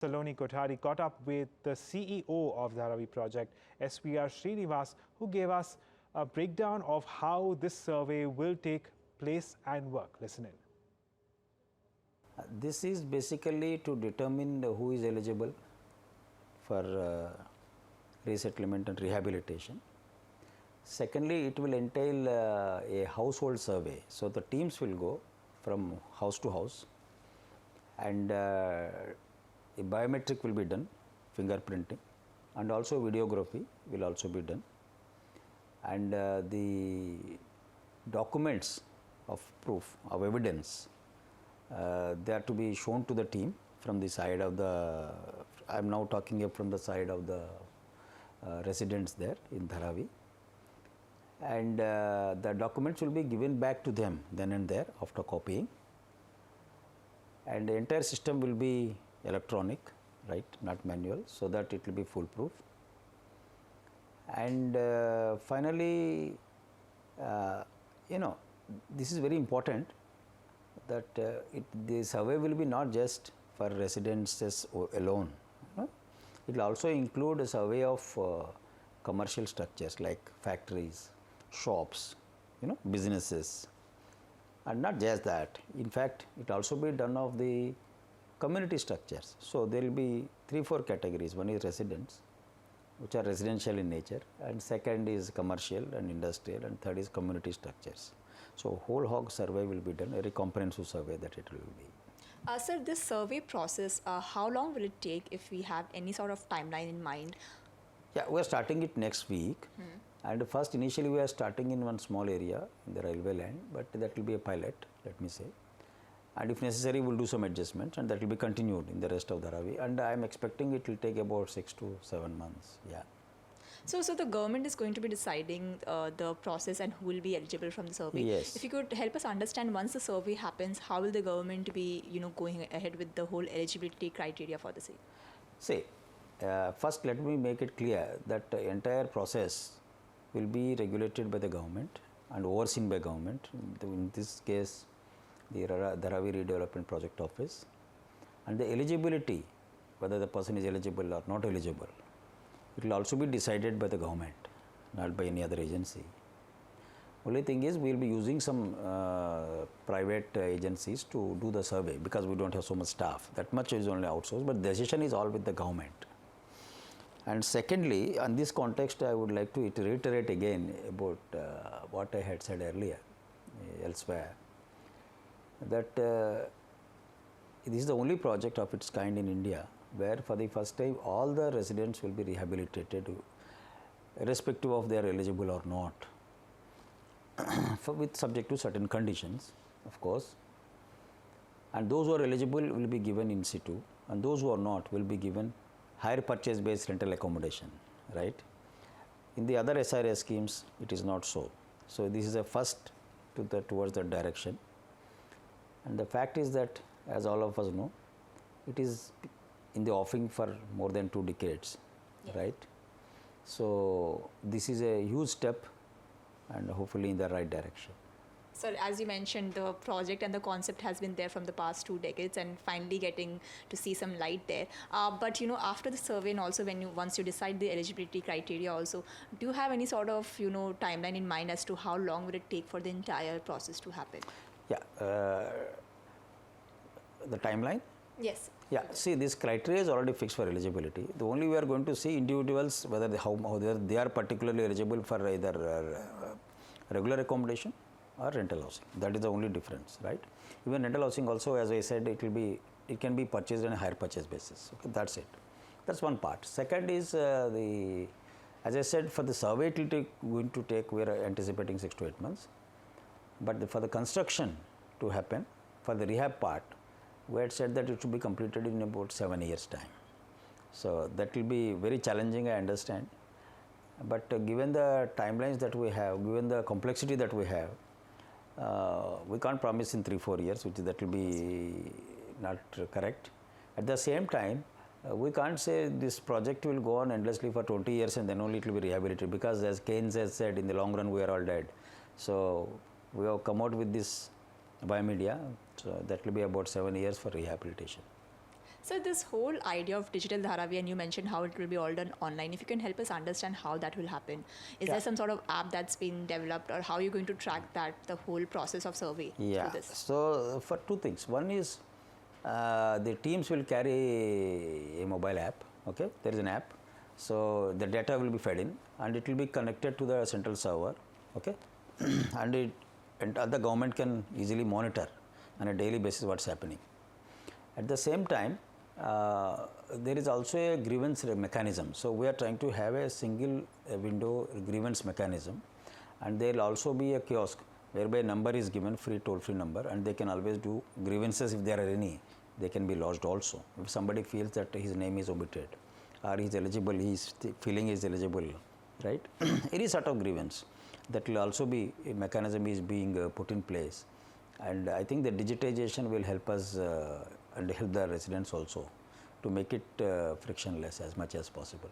Saloni Kothari caught up with the CEO of Dharavi project, SPR Srinivas, who gave us a breakdown of how this survey will take place and work. Listen in. This is basically to determine who is eligible for resettlement and rehabilitation. Secondly, it will entail a household survey. So the teams will go from house to house, and a biometric will be done, fingerprinting, and also videography will also be done. And the documents of proof, of evidence, they are to be shown to the team from the side of the, I am now talking from the side of the residents there in Dharavi. And the documents will be given back to them then and there after copying. And the entire system will be electronic, right, not manual, so that it will be foolproof. And finally, this is very important that the survey will be not just for residences alone. It will also include a survey of commercial structures like factories, shops, businesses, and not just that. In fact, it also be done of the community structures. So there will be 3-4 categories. One is residents, which are residential in nature, and second is commercial and industrial, and third is community structures. So whole hog survey will be done, a very comprehensive survey that it will be. Sir, this survey process, how long will it take if we have any sort of timeline in mind? Yeah, we are starting it next week. And first, initially, we are starting in one small area in the railway line, but that will be a pilot, let me say. And if necessary, we will do some adjustments, and that will be continued in the rest of Dharavi. And I am expecting it will take about 6 to 7 months. Yeah. So the government is going to be deciding the process and who will be eligible from the survey. Yes. If you could help us understand, once the survey happens, how will the government be, going ahead with the whole eligibility criteria for the same? See, first let me make it clear that the entire process will be regulated by the government and overseen by government. In this case, the Dharavi Redevelopment Project Office, and the eligibility, whether the person is eligible or not eligible, it will also be decided by the government, not by any other agency. Only thing is, we will be using some private agencies to do the survey because we don't have so much staff. That much is only outsourced, but the decision is all with the government. And secondly, on this context, I would like to reiterate again about what I had said earlier, elsewhere, that this is the only project of its kind in India where for the first time all the residents will be rehabilitated irrespective of they are eligible or not, with subject to certain conditions, of course. And those who are eligible will be given in situ, and those who are not will be given higher purchase based rental accommodation, right? In the other SRA schemes, it is not so. So this is a first towards that direction. And the fact is that, as all of us know, it is in the offing for more than 2 decades, right? So this is a huge step, and hopefully in the right direction. So as you mentioned, the project and the concept has been there from the past 2 decades and finally getting to see some light there. But after the survey and also once you decide the eligibility criteria also, do you have any sort of timeline in mind as to how long will it take for the entire process to happen? Yeah, the timeline? Yes. Yeah, see, this criteria is already fixed for eligibility. The only we are going to see individuals whether they are particularly eligible for either regular accommodation or rental housing. That is the only difference, right? Even rental housing also, as I said, it can be purchased on a higher purchase basis. Okay, that's it. That's one part. Second is as I said, for the survey it will going to take, we are anticipating 6 to 8 months. But for the construction to happen, for the rehab part, we had said that it should be completed in about 7 years' time. So that will be very challenging, I understand. But given the timelines that we have, given the complexity that we have, we can't promise in 3-4 years, that will be not correct. At the same time, we can't say this project will go on endlessly for 20 years and then only it will be rehabilitated, because as Keynes has said, in the long run we are all dead. So we have come out with this biomedia, so that will be about 7 years for rehabilitation. So this whole idea of digital Dharavi, and you mentioned how it will be all done online. If you can help us understand how that will happen, is there some sort of app that's been developed, or how are you going to track that the whole process of survey Yeah. through this? So for two things. One is the teams will carry a mobile app. Okay, there is an app. So the data will be fed in, and it will be connected to the central server. Okay, and the government can easily monitor on a daily basis what's happening. At the same time, there is also a grievance mechanism. So we are trying to have a single window grievance mechanism, and there will also be a kiosk whereby a number is given, free toll-free number, and they can always do grievances if there are any. They can be lodged also. If somebody feels that his name is omitted, or he is eligible, he is feeling he is eligible, right? Any sort of grievance, that will also be a mechanism is being put in place, and I think the digitization will help us and help the residents also to make it frictionless as much as possible.